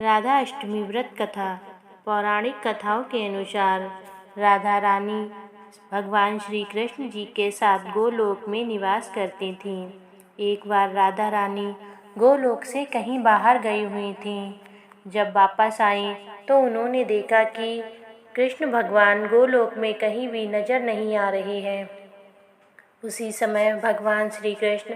राधा अष्टमी व्रत कथा। पौराणिक कथाओं के अनुसार राधा रानी भगवान श्री कृष्ण जी के साथ गोलोक में निवास करती थीं। एक बार राधा रानी गोलोक से कहीं बाहर गई हुई थीं। जब वापस आईं तो उन्होंने देखा कि कृष्ण भगवान गोलोक में कहीं भी नजर नहीं आ रहे हैं। उसी समय भगवान श्री कृष्ण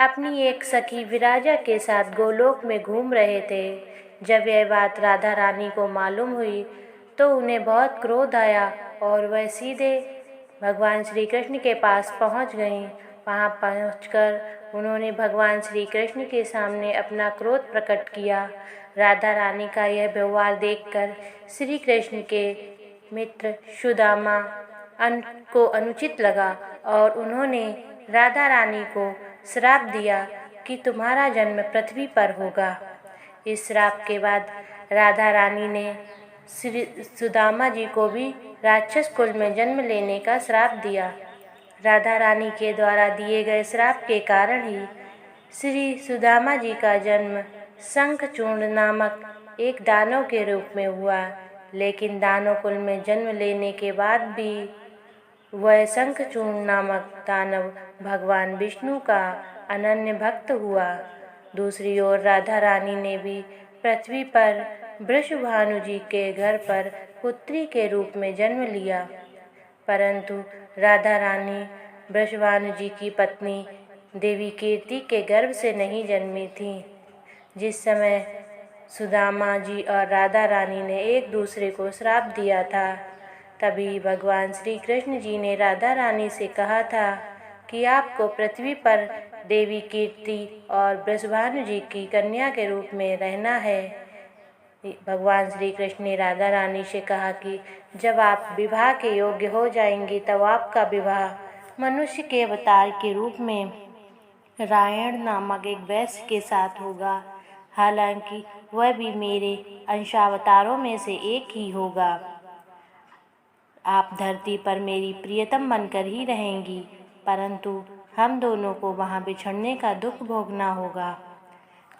अपनी एक सखी विराजा के साथ गोलोक में घूम रहे थे। जब यह बात राधा रानी को मालूम हुई तो उन्हें बहुत क्रोध आया और वह सीधे भगवान श्री कृष्ण के पास पहुंच गईं। वहां पहुंचकर उन्होंने भगवान श्री कृष्ण के सामने अपना क्रोध प्रकट किया। राधा रानी का यह व्यवहार देखकर श्री कृष्ण के मित्र सुदामा को अनुचित लगा और उन्होंने राधा रानी को श्राप दिया कि तुम्हारा जन्म पृथ्वी पर होगा। इस श्राप के बाद राधा रानी ने श्री सुदामा जी को भी राक्षस कुल में जन्म लेने का श्राप दिया। राधा रानी के द्वारा दिए गए श्राप के कारण ही श्री सुदामा जी का जन्म शंखचूर्ण नामक एक दानव के रूप में हुआ। लेकिन दानव कुल में जन्म लेने के बाद भी वह शंखचूर्ण नामक दानव भगवान विष्णु का अनन्य भक्त हुआ। दूसरी ओर राधा रानी ने भी पृथ्वी पर वृषभानु जी के घर पर पुत्री के रूप में जन्म लिया, परंतु राधा रानी वृषभानु जी की पत्नी देवी कीर्ति के गर्भ से नहीं जन्मी थी। जिस समय सुदामा जी और राधा रानी ने एक दूसरे को श्राप दिया था, तभी भगवान श्री कृष्ण जी ने राधा रानी से कहा था कि आपको पृथ्वी पर देवी कीर्ति और वृषभानु जी की कन्या के रूप में रहना है। भगवान श्री कृष्ण ने राधा रानी से कहा कि जब आप विवाह के योग्य हो जाएंगी तब आपका विवाह मनुष्य के अवतार के रूप में रायण नामक एक वैश्य के साथ होगा। हालांकि वह भी मेरे अंशावतारों में से एक ही होगा। आप धरती पर मेरी प्रियतम बनकर ही रहेंगी, परंतु हम दोनों को वहां बिछड़ने का दुख भोगना होगा।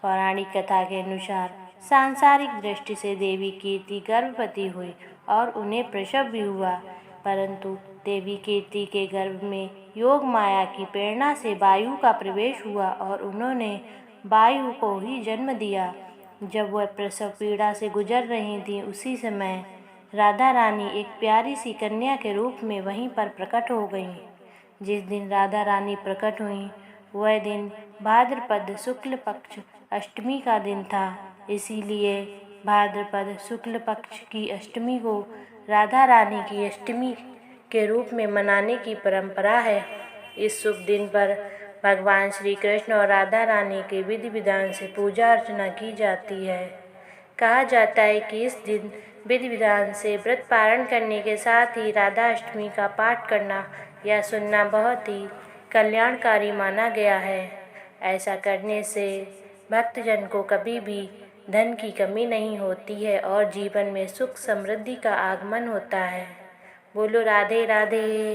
पौराणिक कथा के अनुसार सांसारिक दृष्टि से देवी कीर्ति गर्भवती हुई और उन्हें प्रसव भी हुआ, परंतु देवी कीर्ति के गर्भ में योग माया की प्रेरणा से वायु का प्रवेश हुआ और उन्होंने वायु को ही जन्म दिया। जब वह प्रसव पीड़ा से गुजर रही थी, उसी समय राधा रानी एक प्यारी सी कन्या के रूप में वहीं पर प्रकट हो गईं। जिस दिन राधा रानी प्रकट हुई वह दिन भाद्रपद शुक्ल पक्ष अष्टमी का दिन था। इसीलिए भाद्रपद शुक्ल पक्ष की अष्टमी को राधा रानी की अष्टमी के रूप में मनाने की परंपरा है। इस शुभ दिन पर भगवान श्री कृष्ण और राधा रानी के विधि विधान से पूजा अर्चना की जाती है। कहा जाता है कि इस दिन विधि विधान से व्रत पारण करने के साथ ही राधा अष्टमी का पाठ करना या सुनना बहुत ही कल्याणकारी माना गया है। ऐसा करने से भक्तजन को कभी भी धन की कमी नहीं होती है और जीवन में सुख समृद्धि का आगमन होता है। बोलो राधे राधे।